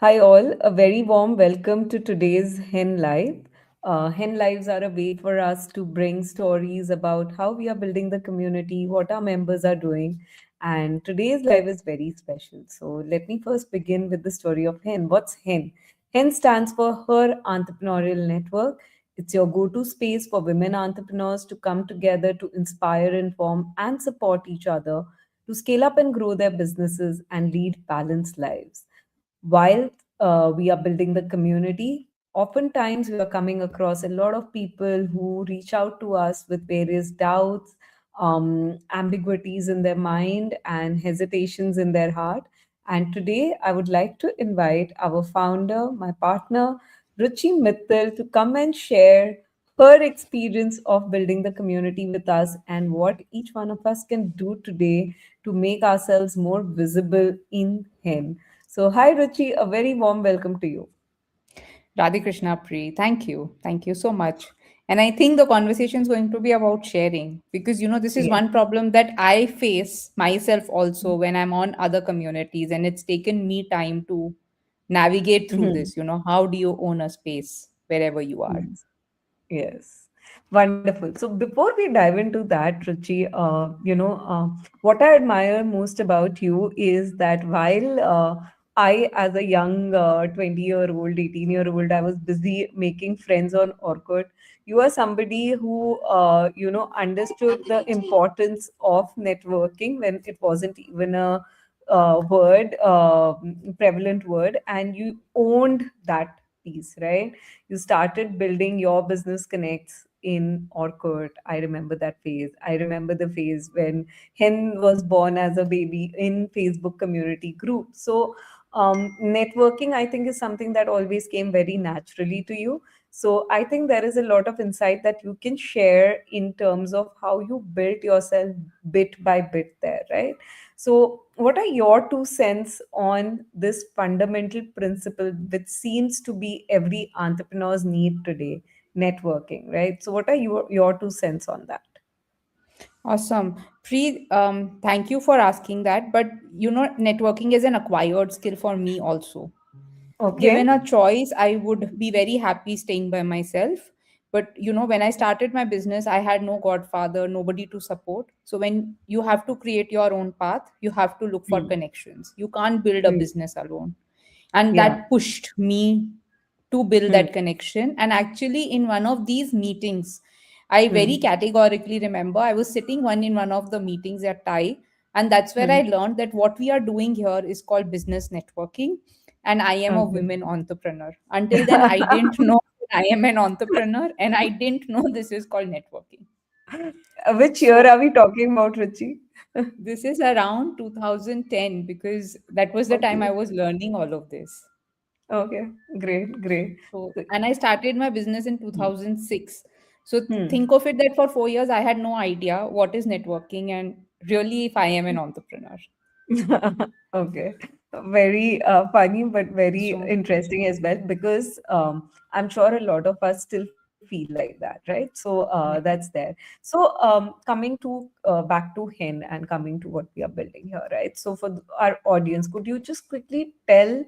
Hi, all. A very warm welcome to today's HEN Live. HEN Lives are a way for us to bring stories about how we are building the community, what our members are doing. And today's live is very special. So, let me first begin with the story of HEN. What's HEN? HEN stands for Her Entrepreneurial Network. It's your go to space for women entrepreneurs to come together to inspire, inform, and support each other to scale up and grow their businesses and lead balanced lives while we are building the community, oftentimes we are coming across a lot of people who reach out to us with various doubts, ambiguities in their mind, and hesitations in their heart. And today, I would like to invite our founder, my partner, Ruchi Mittal, to come and share her experience of building the community with us and what each one of us can do today to make ourselves more visible in HEN. So, hi Ruchi, a very warm welcome to you. Radhe Krishna Pri, thank you. Thank you so much. And I think the conversation is going to be about sharing because, this is Yes. one problem that I face myself also when I'm on other communities. And it's taken me time to navigate through Mhm. this. How do you own a space wherever you are? Yes. Yes. Wonderful. So before we dive into that, Ruchi, what I admire most about you is that while I, as a young 20-year-old, 18-year-old, I was busy making friends on Orkut. You are somebody who, understood the importance of networking when it wasn't even a prevalent word, and you owned that piece, right? You started building your business connects in Orkut. I remember that phase. I remember the phase when Hen was born as a baby in Facebook community group. So networking, I think, is something that always came very naturally to you. So I think there is a lot of insight that you can share in terms of how you built yourself bit by bit there, right? So, what are your two cents on this fundamental principle, which seems to be every entrepreneur's need today, networking, right? So, what are your two cents on that? Awesome. Pri, thank you for asking that. But, networking is an acquired skill for me also. Given Okay. a choice, I would be very happy staying by myself. But when I started my business, I had no godfather, nobody to support. So when you have to create your own path, you have to look for Hmm. connections. You can't build a Hmm. business alone. And Yeah. that pushed me to build Hmm. that connection. And actually, in one of these meetings, I very Hmm. categorically remember I was sitting one in one of the meetings at Thai, and that's where Hmm. I learned that what we are doing here is called business networking, and I am a Okay. women entrepreneur. Until then, I didn't know that I am an entrepreneur, and I didn't know this is called networking. Which year So are we talking about, Ruchi? this is around 2010 because that was the time Okay. I was learning all of this. Okay. Great. Great. So, So, and I started my business in hmm. 2006. So Hmm. think of it that for 4 years I had no idea what is networking and really if I am an entrepreneur. Okay. Very funny, but very So interesting as well, because I'm sure a lot of us still feel like that, right? So that's yeah. there. So coming to back to HEN and coming to what we are building here, right? So for our audience, could you just quickly tell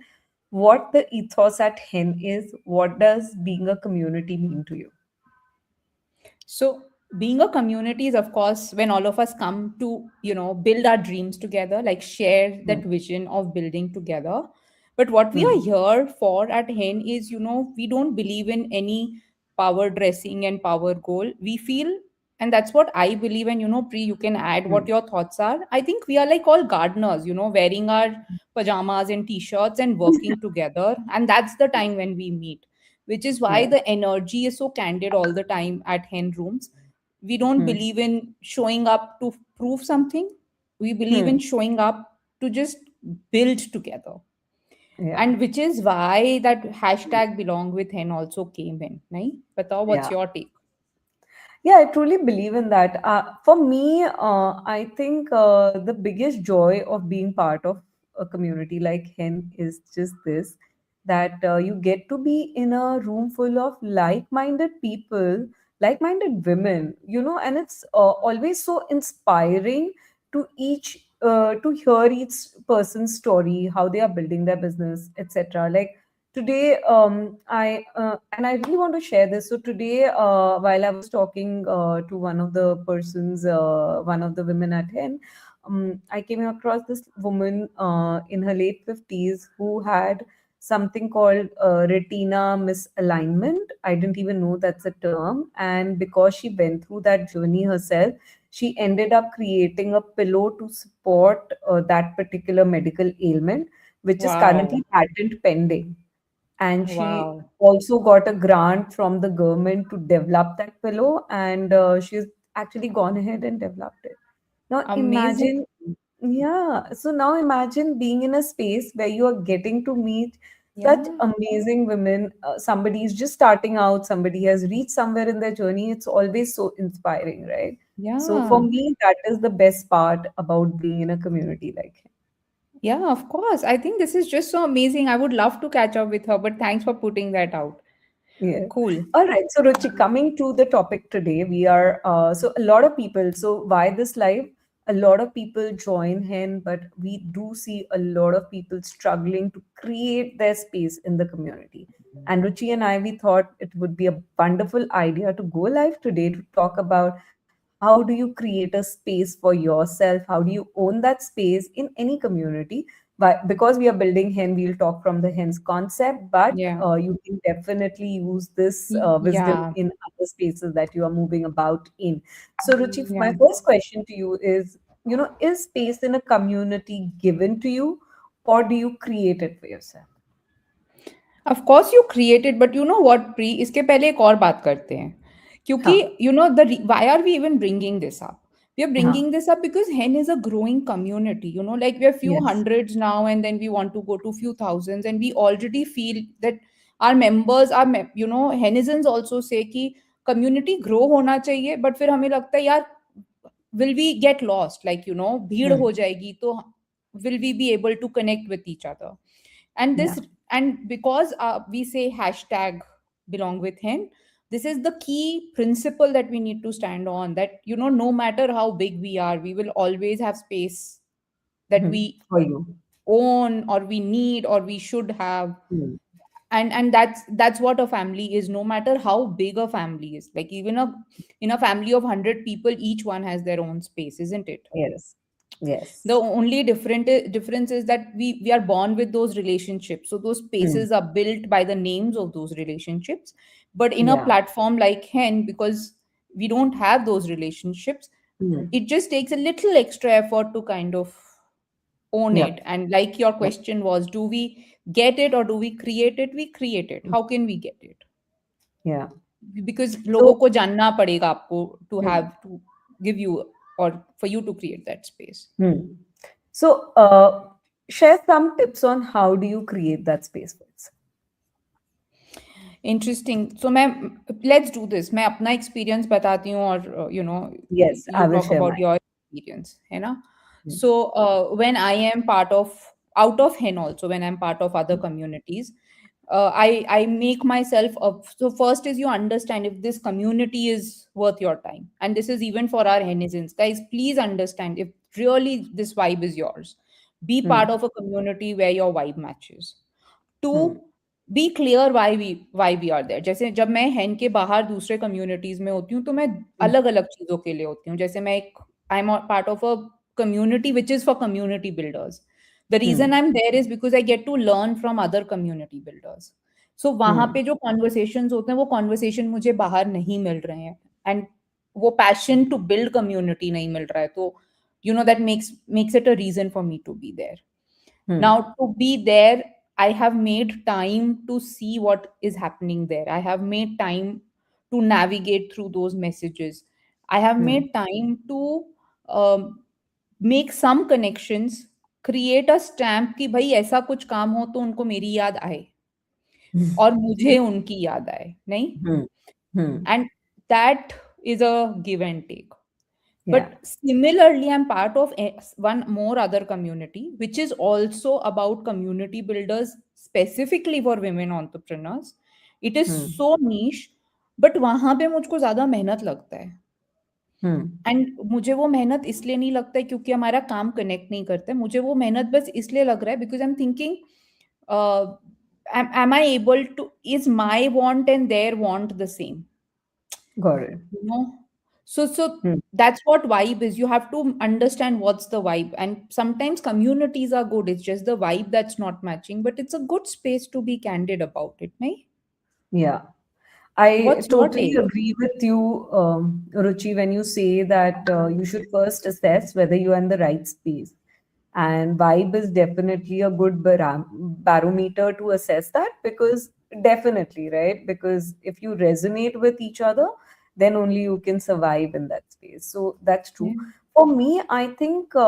what the ethos at HEN is? What does being a community mean to you? So being a community is of course when all of us come to, build our dreams together, like share Hmm. that vision of building together. But what we are Hmm. here for at HEN is, we don't believe in any power dressing and power goal. We feel, and that's what I believe, and Pri, you can add Hmm. what your thoughts are. I think we are like all gardeners, wearing our pajamas and t-shirts and working together. And that's the time when we meet, which is why Yeah. the energy is so candid all the time at hen rooms. We don't Hmm. believe in showing up to prove something. We believe in Hmm. showing up to just build together. Yeah. And which is why that hashtag belong with hen also came in. Nahi? Batao, what's Yeah. your take? Yeah, I truly believe in that. For me, I think the biggest joy of being part of a community like HEN is just this, that you get to be in a room full of like minded people, like minded women, and it's always so inspiring to each to hear each person's story, how they are building their business, etc. Like today, I really want to share this. So today, while I was talking to one of the persons, one of the women at HEN, I came across this woman in her late 50s who had something called retina misalignment. I didn't even know that's a term. And because she went through that journey herself, she ended up creating a pillow to support that particular medical ailment, which is Wow. currently patent pending. And she Wow. also got a grant from the government to develop that pillow, and she's actually gone ahead and developed it. Now Amazing. imagine, yeah. So now imagine being in a space where you are getting to meet such Yeah. amazing women. Somebody is just starting out, somebody has reached somewhere in their journey. It's always so inspiring, right? So for Yeah. me, that is the best part about being in a community like Yeah, of course. I think this is just so amazing. I would love to catch up with her, but thanks for putting that out. yeah. Cool. All right. So, Ruchi, coming to the topic today, we are so a lot of people. So, why this live? A lot of people join HEN, but we do see a lot of people struggling to create their space in the community. And Ruchi and I, we thought it would be a wonderful idea to go live today to talk about how do you create a space for yourself? How do you own that space in any community? But because we are building HEN, we'll talk from the HEN's concept, but Yeah. you can definitely use this wisdom Yeah. in other spaces that you are moving about in. So, Ruchi, Yeah. my first question to you is, is space in a community given to you, or do you create it for yourself? Of course you create it, but you know what, Pri, इसके पहले एक और बात करते हैं. क्योंकि Huh. why are we even bringing this up? We are Huh. bringing this up because hen is a growing community. Like we are few Yes. hundreds now, and then we want to go to few thousands, and we already feel that our members are, henizens also say कि community grow होना चाहिए, but फिर हमें लगता है यार, will we get lost? Like, भीड़ Hmm. हो जाएगी तो will we be able to connect with each other? And Yeah. this, and because we say hashtag belong with hen, this is the key principle that we need to stand on, that no matter how big we are, we will always have space that Hmm. we For you. own, or we need, or we should have. Hmm. And that's what a family is, no matter how big a family is. Like even in a family of 100 people, each one has their own space, isn't it? Yes. The Yes. only difference is that we are born with those relationships, so those Hmm. spaces are built by the names of those relationships. But in a Yeah. platform like hen, because we don't have those relationships, Hmm. it just takes a little extra effort to kind of own it. Yep. And like your Yep. question was, do we get it or do we create it? We create it. How can we get it? Yeah. Because लोगों So, को जानना पड़ेगा आपको, to hmm. have to give you, or for you to create that space. Hmm. So, share some tips on how do you create that space for yourself. Interesting. So मैं, let's do this, मैं अपना experience बताती हूँ, और Yes, you I will talk share about mine. Your experience, है ना? Hmm. So when I am part of, out of hen also, when I'm part of other communities, I make myself up. So first is, you understand if this community is worth your time, and this is even for our henizens. Guys, please understand, if really this vibe is yours, be part Hmm. of a community where your vibe matches. Too, Hmm. Be clear why we are there. जैसे जब मैं हेन के बाहर दूसरे communities में होती हूँ, तो मैं Hmm. अलग अलग चीजों के लिए होती हूँ. जैसे मैं एक, I am part of a community which is for community builders. The reason Hmm. I'm there is because I get to learn from other community builders. So वहां Hmm. पे जो conversations होते हैं, वो conversation मुझे बाहर नहीं मिल रहे हैं. And वो passion to build community नहीं मिल रहा है. तो that makes it a reason for me to be there. Hmm. Now, to be there, I have made time to see what is happening there. I have made time to navigate through those messages. I have Hmm. made time to make some connections, create a stamp कि भाई ऐसा कुछ काम हो तो उनको मेरी याद आए, और मुझे उनकी याद आए, नहीं? Hmm. Hmm. And that is a give and take. Yeah. But similarly, I'm part of one more other community, which is also about community builders specifically for women entrepreneurs. It is Hmm. so niche, but वहां पे मुझको ज्यादा मेहनत लगता है. Hmm. And मुझे वो मेहनत इसलिए नहीं लगता है क्योंकि हमारा काम कनेक्ट नहीं करता है, मुझे वो मेहनत बस इसलिए लग रहा है because I am thinking, am I able to, is my want and their want the same, Got it. you know? So Hmm. that's what vibe is. You have to understand what's the vibe, and sometimes communities are good, it's just the vibe that's not matching, but it's a good space to be candid about it, nahi? Yeah. I What's your totally take? agree with you, Ruchi, when you say that you should first assess whether you are in the right space. And vibe is definitely a good barometer to assess that, because definitely, right? Because if you resonate with each other, then only you can survive in that space. So that's true. Yeah, For me, I think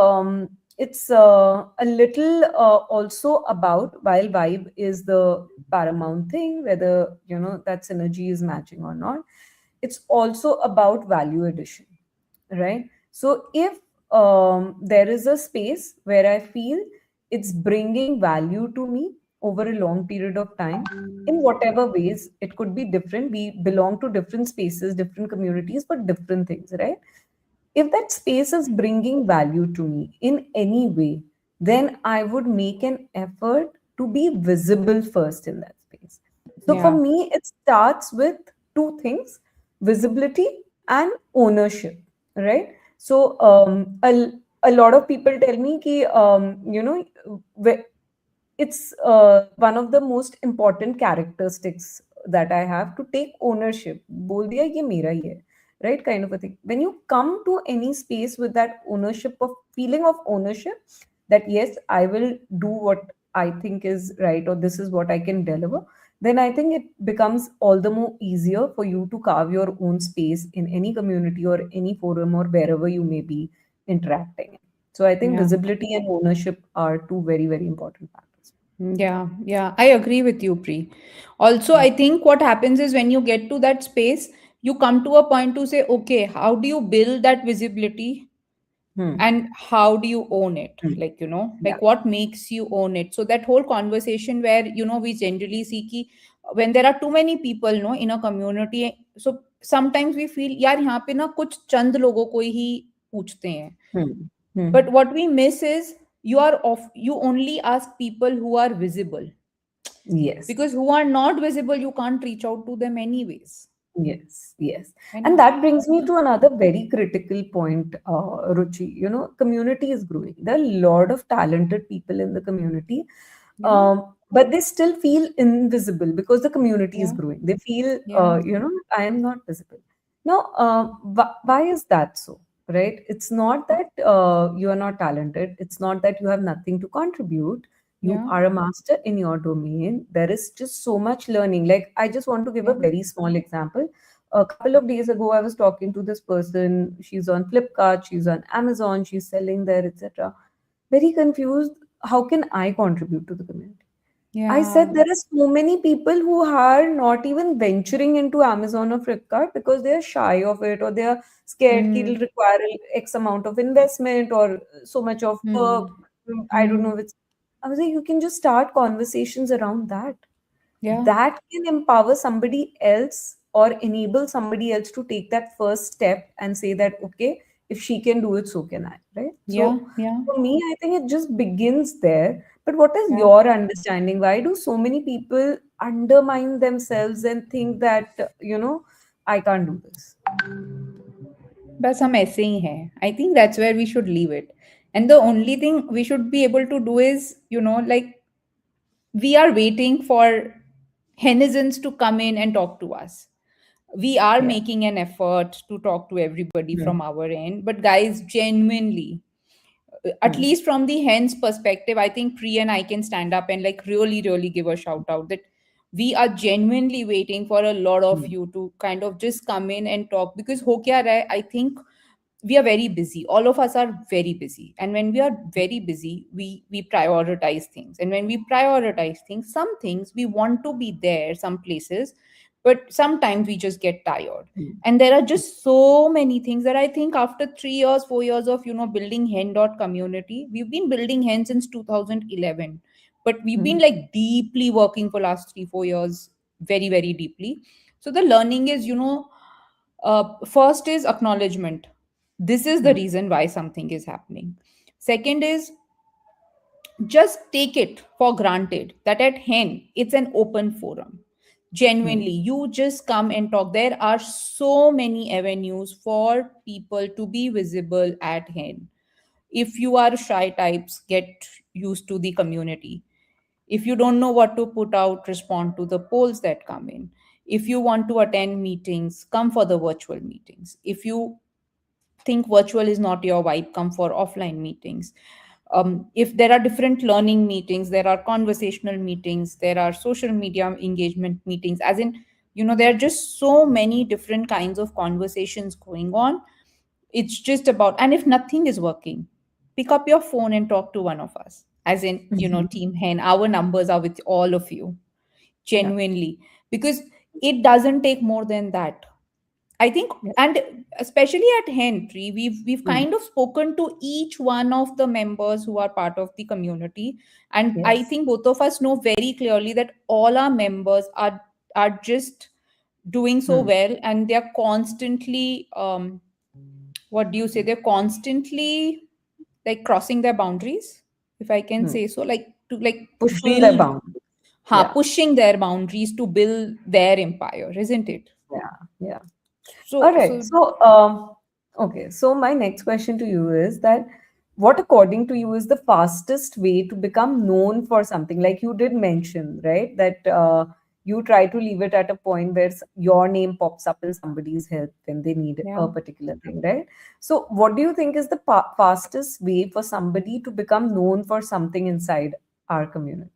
it's a little also about, while vibe is the paramount thing, whether that synergy is matching or not, it's also about value addition, right? So if there is a space where I feel it's bringing value to me over a long period of time, in whatever ways it could be different, we belong to different spaces, different communities, but different things, right? If that space is bringing value to me in any way, then I would make an effort to be visible first in that space. So for yeah, me, it starts with two things: visibility and ownership, right? So a lot of people tell me ki, it's one of the most important characteristics that I have, to take ownership. बोल दिया ये मेरा ही है, right? Kind of a thing. When you come to any space with that ownership, of feeling of ownership, that yes, I will do what I think is right, or this is what I can deliver, then I think it becomes all the more easier for you to carve your own space in any community or any forum or wherever you may be interacting. So I think yeah. visibility and ownership are two very, very important factors. Yeah, yeah, I agree with you, Pri. Also, Hmm. I think what happens is when you get to that space, you come to a point to say, okay, how do you build that visibility Hmm. and how do you own it? Hmm. Like, Yeah. like what makes you own it? So, that whole conversation where, we generally see ki when there are too many people, no, in a community, so sometimes we feel, yaar, यहाँ पे ना कुछ चंद लोगों को ही पूछते हैं. Hmm. Hmm. But what we miss is you only ask people who are visible, Yes. because who are not visible you can't reach out to them anyways, Yes. Yes. है ना? And that brings me to another very critical point, Ruchi. Community is growing. There are a lot of talented people in the community, Yeah, but they still feel invisible because the community is yeah, growing. They feel, yeah, I am not visible. Now, why is that so? Right? It's not that you are not talented. It's not that you have nothing to contribute. You yeah, are a master in your domain. There is just so much learning. Like, I just want to give a yeah, very small example. A couple of days ago, I was talking to this person. She's on Flipkart, she's on Amazon, she's selling there, etc. Very confused. How can I contribute to the community? I yeah. said there are so many people who are not even venturing into Amazon or Flipkart because they are shy of it, or they are scared that Hmm, it'll require X amount of investment or so much of perk. hmm, I don't know. hmm. I was like, you can just start conversations around that. Yeah, That can empower somebody else or enable somebody else to take that first step and say that, okay, if she can do it, so can I, right? yeah, So yeah, for me, I think it just begins there. But what is yeah. your understanding? Why do so many people undermine themselves and think that, I can't do this? बस हम ऐसे ही हैं. I think that's where we should leave it. And the only thing we should be able to do is, like, we are waiting for Henizens to come in and talk to us. We are Yeah. making an effort to talk to everybody Hmm. from our end, but guys, genuinely, at Hmm. least from the hens perspective, I think Pri and I can stand up and like really, really give a shout out that we are genuinely waiting for a lot of Hmm. you to kind of just come in and talk, because ho kya raha hai, I think we are very busy, all of us are very busy, and when we are very busy, we prioritize things, and when we prioritize things, some things we want to be there some places, but sometimes we just get tired. Hmm. And there are just so many things that I think after 3 years 4 years of building hen dot community, we've been building hen since 2011, but we've been Hmm. like deeply working for last 3 4 years, very very deeply. So the learning is, first is acknowledgement. This is the Hmm. reason why something is happening. Second is, just take it for granted that at HEN, it's an open forum. Hmm. Genuinely, you just come and talk. There are so many avenues for people to be visible at HEN. If you are shy types, get used to the community. If you don't know what to put out, respond to the polls that come in. If you want to attend meetings, come for the virtual meetings. If you think virtual is not your vibe, come for offline meetings. If there are different learning meetings, there are conversational meetings, there are social media engagement meetings, as in, there are just so many different kinds of conversations going on. It's just about, and if nothing is working, pick up your phone and talk to one of us, as in, Team HEN. Our numbers are with all of you, Yeah. genuinely, because it doesn't take more than that, I think. Yeah. And especially at Henry, we've Hmm. kind of spoken to each one of the members who are part of the community, and I Yes. think both of us know very clearly that all our members are just doing so Hmm. well, and they're constantly, what do you say, they're constantly like crossing their boundaries, if I can Hmm. say so, like to like Pushing the build, boundary. Yeah. pushing their boundaries to build their empire, isn't it? Yeah. Yeah. All right. So So, okay. So my next question to you is that what, according to you, is the fastest way to become known for something? Like you did mention, right, that you try to leave it at a point where your name pops up in somebody's head when they need yeah. a particular thing, right? So, what do you think is the fastest way for somebody to become known for something inside our community?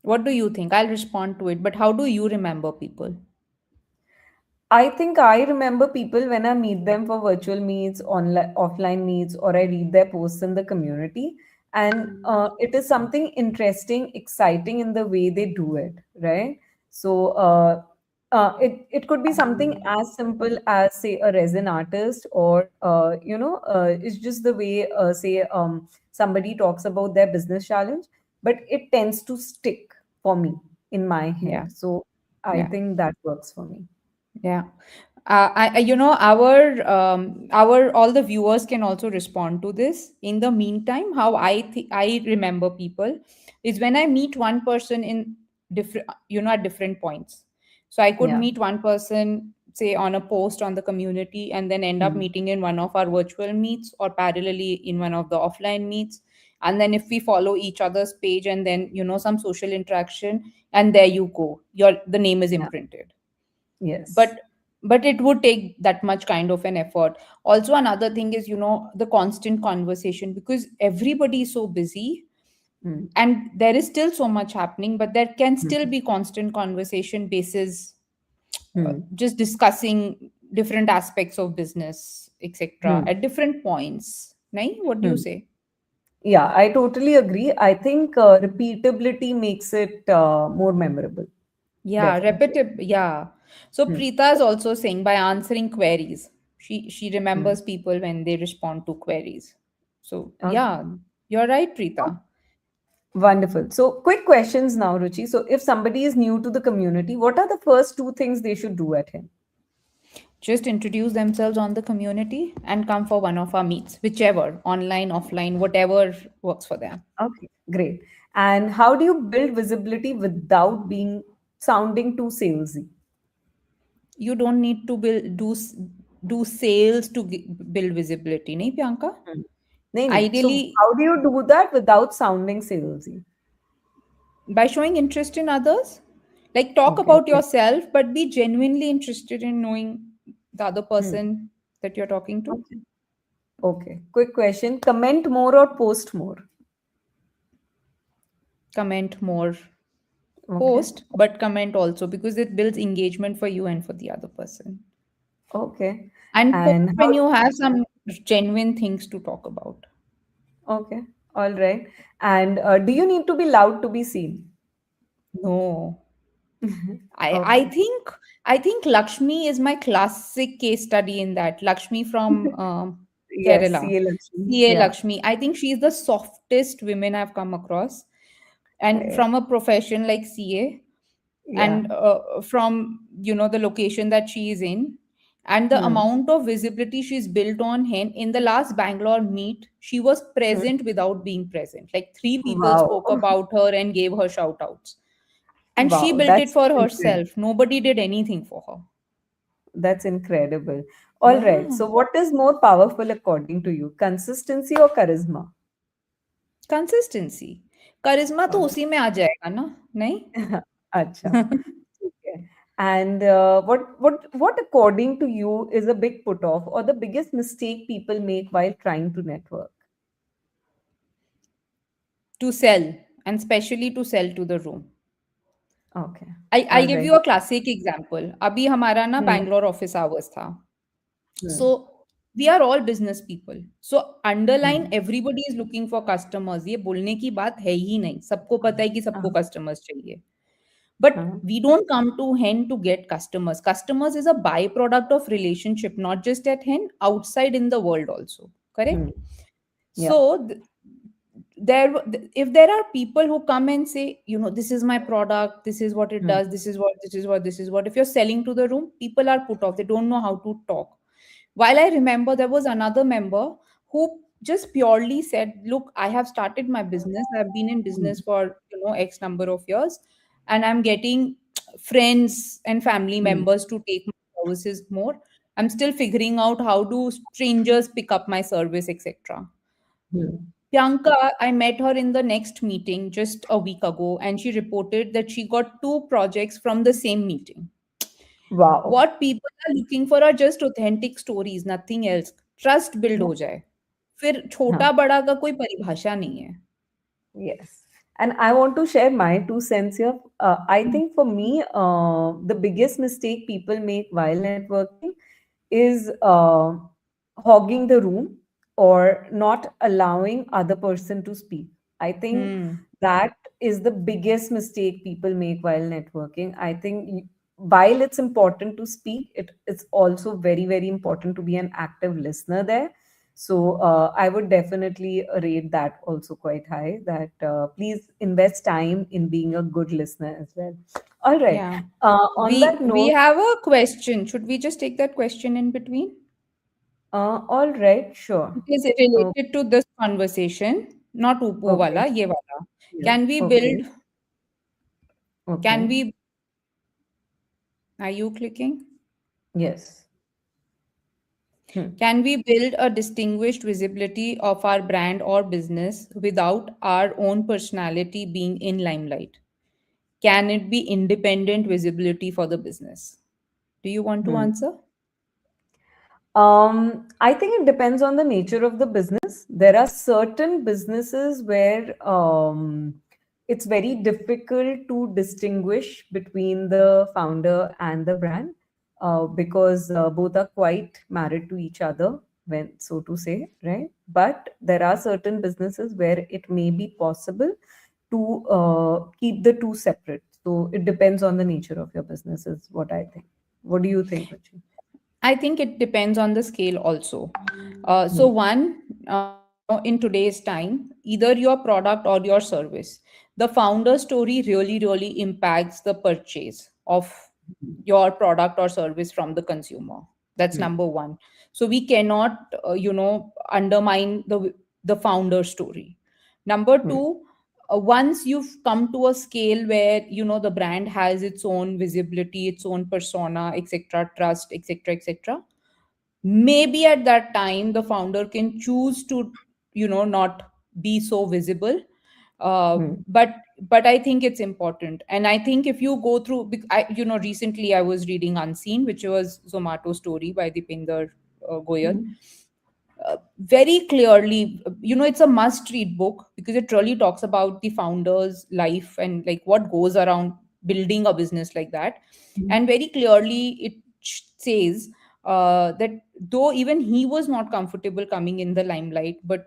What do you think? I'll respond to it. But how do you remember people? I think I remember people when I meet them for virtual meets, online, offline meets, or I read their posts in the community. And it is something interesting, exciting in the way they do it, right? So it could be something as simple as, say, a resin artist, or, it's just the way, say, somebody talks about their business challenge, but it tends to stick for me in my Yeah. head. So I Yeah. think that works for me. Yeah. Our all the viewers can also respond to this. In the meantime, how I remember people is when I meet one person in different, at different points. So I could Yeah. meet one person, say, on a post on the community, and then end up Mm. meeting in one of our virtual meets, or parallelly in one of the offline meets. And then if we follow each other's page, and then some social interaction, and there you go, your the name is Yeah. imprinted. Yes. But it would take that much kind of an effort. Also, another thing is, the constant conversation, because everybody is so busy, Mm. and there is still so much happening, but there can still Mm. be constant conversation basis, Mm. just discussing different aspects of business, etc., Mm. at different points. Nahi? What do you Mm. say? Yeah, I totally agree. I think repeatability makes it more memorable. Yeah, Definitely. repetitive. Yeah. So Mm. Preeta is also saying by answering queries, she Mm. remembers people when they respond to queries. So Okay. yeah, you're right, Preeta. Wonderful. So, quick questions now, Ruchi. So, if somebody is new to the community, what are the first two things they should do at him? Just introduce themselves on the community and come for one of our meets, whichever, online, offline, whatever works for them. Okay, great. And how do you build visibility without being sounding too salesy? You don't need to do sales to build visibility, nahi, Priyanka? Hmm. नहीं नहीं. So Ideally, how do you do that without sounding salesy? by showing interest in others, like talk Okay, about great. yourself, but be genuinely interested in knowing the other Hmm. person that you're talking to. Okay. Okay. Quick question. Comment more or post more? Comment more, Okay. post, but comment also, because it builds engagement for you and for the other person. Okay. And post And when how? you have some genuine things to talk about. Okay. All right. And do you need to be loud to be seen? No, I I Okay. think I think Lakshmi is my classic case study in that. Lakshmi from Yes. Kerala, CA Lakshmi. CA Yeah. Lakshmi. I think she's the softest women I've come across, and Eh, from a profession like CA, yeah. and from the location that she is in, And the Hmm. amount of visibility she's built on HEN in the last Bangalore meet, she was Hmm. present without being present. Like three people Wow. spoke about her and gave her shout outs. And she Wow, built it that's for incredible. herself. Nobody did anything for her. That's incredible. All right. Yeah. So, what is more powerful according to you, consistency or charisma? Consistency. Charisma तो All उसी में आ जाएगा ना, नहीं? right. Acha. Okay. And what according to you is a big put off or the biggest mistake people make while trying to network? To sell, and especially to sell to the room. Okay. I'll All give right. you a classic example. अभी हमारा ना Hmm. Bangalore office hours था. Hmm. So we are all business people. So underline Hmm. everybody is looking for customers. ये बोलने की बात है ही नहीं. सबको पता है कि सबको Uh, customers चाहिए. But uh, we don't come to HEN to get customers. Customers is a byproduct of relationship, not just at HEN, outside in the world also. hmm. Correct? Yeah. So if there are people who come and say, this is my product, this is what it Hmm. does, this is what, if you're selling to the room, people are put off. They don't know how to talk. While I remember there was another member who just purely said, look, I have started my business. I've been in Hmm. business for, X number of years, and I'm getting friends and family Hmm. members to take my services more. I'm still figuring out how do strangers pick up my service, etc. Hmm. Priyanka, I met her in the next meeting just a week ago, and she reported that she got two projects from the same meeting. Wow. What people are looking for are just authentic stories, nothing else. Trust build Yeah. हो जाए. फिर Huh. छोटा बड़ा का कोई परिभाषा नहीं है. Yes. And I want to share my 2 cents here. I think for me, the biggest mistake people make while networking is hogging the room or not allowing other person to speak. I think Hmm. that is the biggest mistake people make while networking. I think while it's important to speak, it's also very, very important to be an active listener there. So I would definitely rate that also quite high. That please invest time in being a good listener as well. All right. Yeah. On We that we note, have a question. Should we just take that question in between? all right, sure. It is Oh, related to this conversation, not Upo okay. wala, ye wala. Yeah. Can we Okay. build, can Okay. we, are you clicking? Yes. Hmm. Can we build a distinguished visibility of our brand or business without our own personality being in limelight? Can it be independent visibility for the business? Do you want to Hmm. answer? I think it depends on the nature of the business. There are certain businesses where it's very difficult to distinguish between the founder and the brand because both are quite married to each other, when so to say, right? But there are certain businesses where it may be possible to keep the two separate. So it depends on the nature of your business, is what I think. What do you think, Ruchi? I think it depends on the scale also. So Hmm. one, in today's time, either your product or your service, the founder story really impacts the purchase of your product or service from the consumer. That's Hmm. number one. So we cannot, undermine the founder story. Number Hmm. two, once you've come to a scale where the brand has its own visibility, its own persona, etc., trust, etc., etc., maybe at that time the founder can choose to not be so visible. uh, Hmm. but but I think it's important, and I think if you go through recently I was reading Unseen, which was Zomato story by Dipinder Goyal. Hmm. Very clearly, it's a must read book because it really talks about the founder's life and like what goes around building a business like that. Hmm. And very clearly it says that though even he was not comfortable coming in the limelight, but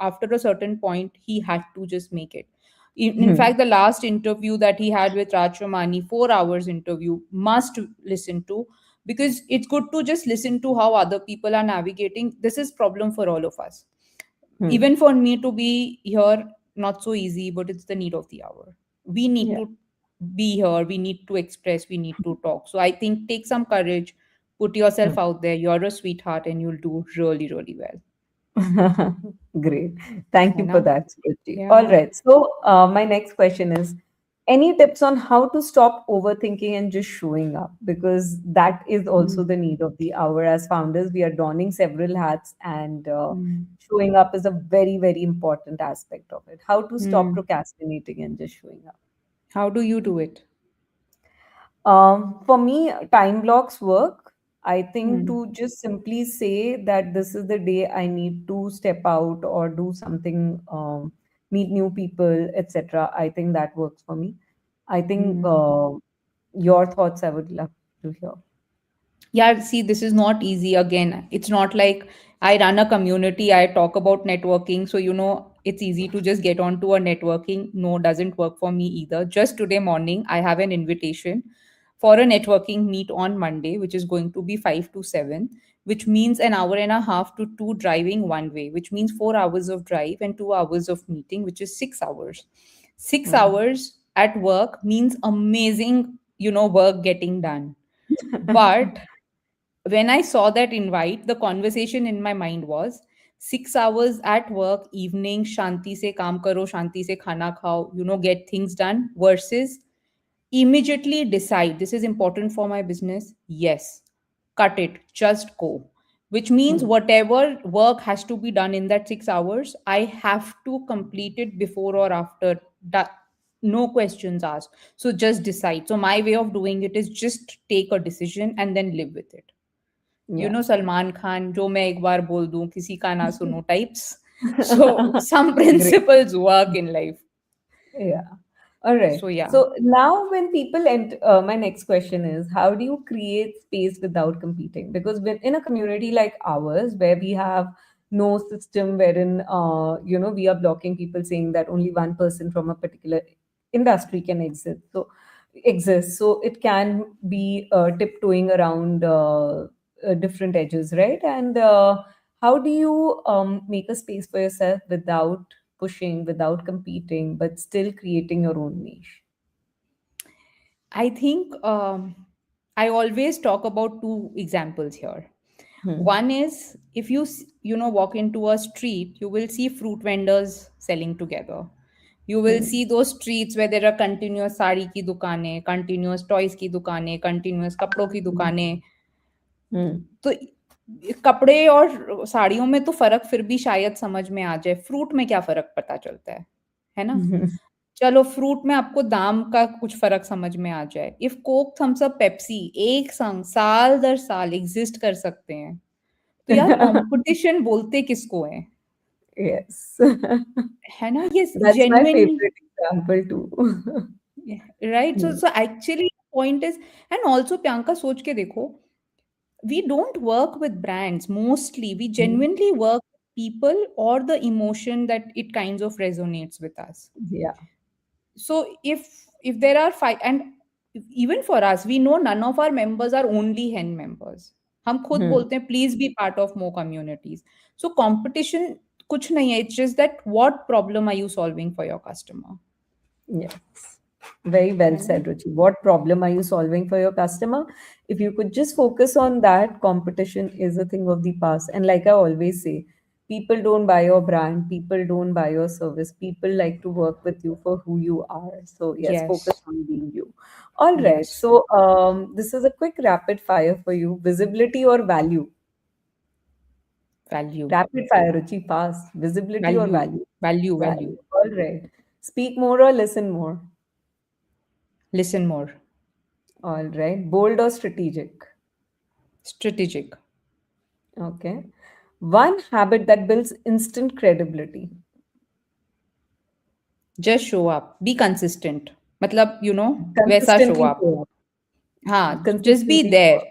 after a certain point he had to just make it. In Hmm. fact, the last interview that he had with Raj Ramani, 4 hours interview, must listen to, because it's good to just listen to how other people are navigating. This is problem for all of us. Hmm. Even for me to be here, not so easy, but it's the need of the hour. We need Yeah. to be here, we need to express, we need to talk. So I think take some courage, Put yourself out there. You're a sweetheart and you'll do really, really well. Great. Thank है you ना? for that, Suruchi. All Yeah. right. So, my next question is, any tips on how to stop overthinking and just showing up? Because that is also Mm. the need of the hour. As founders, we are donning several hats, and Mm. showing up is a very, very important aspect of it. How to stop Mm. procrastinating and just showing up? How do you do it? For me, time blocks work. I think Mm. to just simply say that this is the day I need to step out or do something, meet new people, etc. I think that works for me. I think Mm. your thoughts I would love to hear. Yeah, see, this is not easy. Again, it's not like I run a community, I talk about networking, so it's easy to just get onto a networking. No, doesn't work for me either. Just today morning I have an invitation for a networking meet on Monday, which is going to be 5 to 7, which means an hour and a half to 2 driving one way, which means 4 hours of drive and 2 hours of meeting, which is 6 hours. 6 Hmm. hours at work means amazing, work getting done. But when I saw that invite, the conversation in my mind was 6 hours at work, evening, shanti se kaam karo, shanti se khana khao, get things done, versus immediately decide this is important for my business. Yes, cut it, just go. Which means Hmm. whatever work has to be done in that 6 hours, I have to complete it before or after. That, no questions asked. So just decide. So my way of doing it is just take a decision and then live with it. Yeah. Salman Khan, जो मैं एक बार बोल दूं किसी का ना सुनो types. So some Great. principles work in life. Yeah. All right. So yeah. So now, when people enter, my next question is, how do you create space without competing? Because in a community like ours, where we have no system wherein, we are blocking people saying that only one person from a particular industry can exist. So it can be tiptoeing around different edges, right? And how do you make a space for yourself without pushing, without competing, but still creating your own niche? I think I always talk about two examples here. Hmm. One is if you walk into a street, you will see fruit vendors selling together. You will Hmm. see those streets where there are continuous sari की दुकानें, continuous toys की दुकानें, continuous कपड़ों की Hmm. दुकानें. Hmm. तो कपड़े और साड़ियों में तो फर्क फिर भी शायद समझ में आ जाए, फ्रूट में क्या फर्क पता चलता है ना? चलो फ्रूट में आपको दाम का कुछ फर्क समझ में आ जाए. If Coke, Thums Up, Pepsi एक संग साल दर साल एग्जिस्ट कर सकते हैं, तो यार कंपटीशन बोलते किसको Yes. है ना? ये That's my genuinely, favorite example too. Right. So Hmm. So actually point is, and also Priyanka सोच के देखो, we don't work with brands mostly, we Hmm. genuinely work with people or the emotion that it kinds of resonates with us. Yeah. So if there are five, and even for us, we know none of our members are only hen members. हम खुद Hmm. बोलते हैं please be part of more communities. So competition कुछ नहीं है, it's just that what problem are you solving for your customer, Yes. Very well है ना? said, Ruchi. What problem are you solving for your customer? If you could just focus on that, competition is a thing of the past. And like I always say, people don't buy your brand, people don't buy your service. People like to work with you for who you are. So, yes, focus Yes, on being you. All right. yes. So, this is a quick rapid fire for you, visibility or value? Value, Rapid fire, Ruchi, fast. Visibility or value, value? value, value. Value. All right. Speak more or listen more? Listen more. All right. Bold or strategic? Strategic. Okay. One habit that builds instant credibility. Just show up, be consistent. मतलब वैसा show Consistently up. show up. हाँ, just be Consistently show there. up.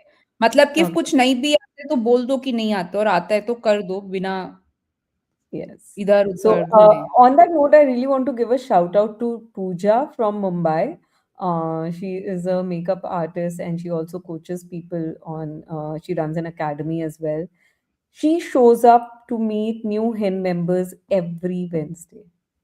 मतलब कि Okay. कुछ नहीं भी आते तो बोल दो कि नहीं आता, और आता है तो कर दो बिना Yes. इधर So, उधर घूमे. on that note, I really want to give a shout out to Pooja from Mumbai. She is a makeup artist and she also coaches people she runs an academy as well. She shows up to meet new HEN members every Wednesday,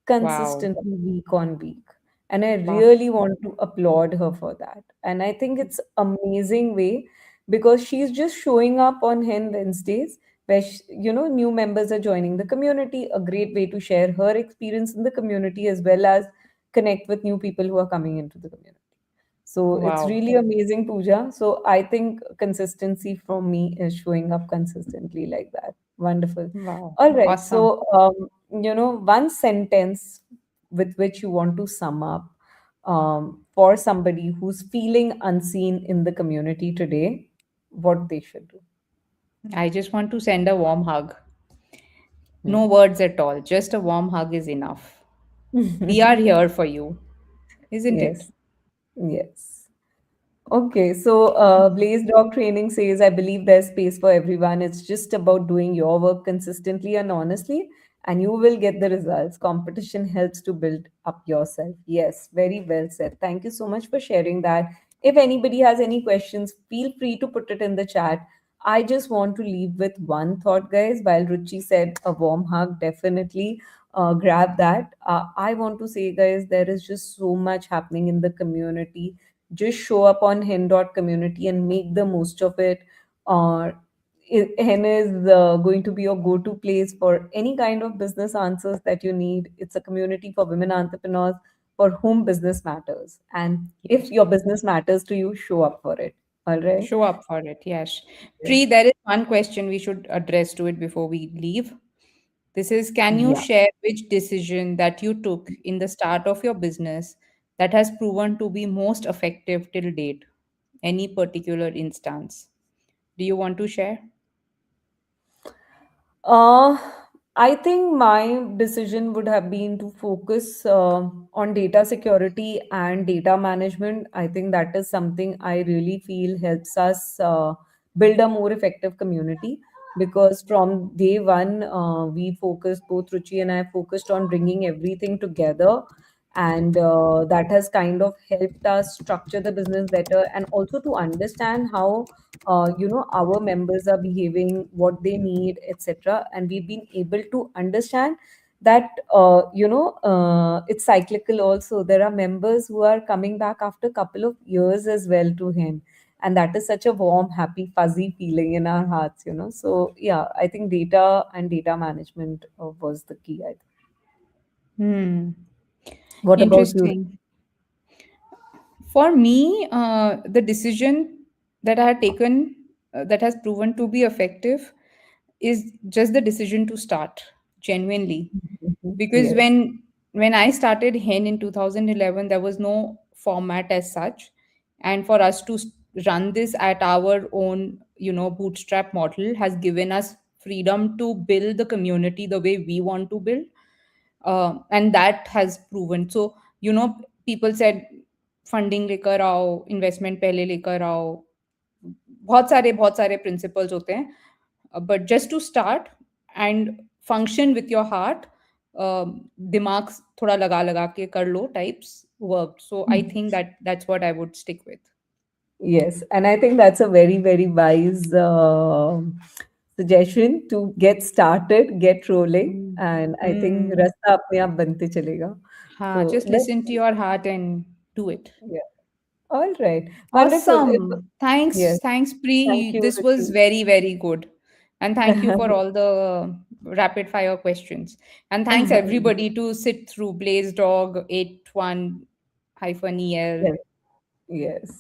Wow. consistently week on week. And I Wow. really want to applaud her for that. And I think it's amazing way because she's just showing up on Hen Wednesdays, where new members are joining the community. A great way to share her experience in the community as well as connect with new people who are coming into the community. So it's Wow. really amazing, Pooja. So I think consistency from me is showing up consistently like that. Wonderful. Wow. All right. Awesome. So, one sentence with which you want to sum up for somebody who's feeling unseen in the community today, what they should do. I just want to send a warm hug. No Hmm. words at all. Just a warm hug is enough. We are here for you, isn't it? Yes. Yes. Okay, so Blaze Dog Training says, I believe there's space for everyone. It's just about doing your work consistently and honestly, and you will get the results. Competition helps to build up yourself. Yes, very well said. Thank you so much for sharing that. If anybody has any questions, feel free to put it in the chat. I just want to leave with one thought, guys. While Ruchi said a warm hug, definitely grab that. I want to say, guys, there is just so much happening in the community. Just show up on hen.community and make the most of it. uh, Hen is going to be your go-to place for any kind of business answers that you need. It's a community for women entrepreneurs for whom business matters, and if Yes. your business matters to you, show up for it. All right. Show up for it. Yes. Yeah. Pri, there is one question we should address to it before we leave. This is, can you Yeah. share which decision that you took in the start of your business that has proven to be most effective till date? Any particular instance? Do you want to share? Uh, I think my decision would have been to focus on data security and data management. I think that is something I really feel helps us build a more effective community, because from day one, we focused, both Ruchi and I focused on bringing everything together. And that has kind of helped us structure the business better, and also to understand how our members are behaving, what they need, etc. And we've been able to understand that it's cyclical. Also, there are members who are coming back after a couple of years as well to him, and that is such a warm, happy, fuzzy feeling in our hearts. So yeah, I think data and data management was the key. I think. Hmm. What about you? Interesting. For me, the decision that I had taken that has proven to be effective is just the decision to start genuinely. Because Yes. when I started Hen in 2011, there was no format as such, and for us to run this at our own, bootstrap model has given us freedom to build the community the way we want to build, and that has proven. So people said funding लेकर आओ, investment पहले लेकर आओ, बहुत सारे principles होते हैं, but just to start and function with your heart, दिमाग थोड़ा लगा लगा के कर लो types work. So I think that's what I would stick with. Yes, and I think that's a very, very wise suggestion to get started, get rolling, and I think Hmm. rasta apne aap bante chalega. हाँ, So just let's, listen to your heart and do it. yeah. All right, wonderful. Awesome. Yes, Thanks, thank Pri. you, This was Ruchi. very, very good. And thank you for all the rapid fire questions. And thanks everybody to sit through Blaze Dog 81 hyphen EL, Yes, yes.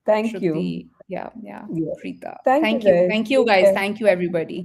Thank you. Shruti. Yeah, yeah. Yes. Preeta. Thank you, Thank you. guys. Thank you, Take guys. care. Thank you, everybody.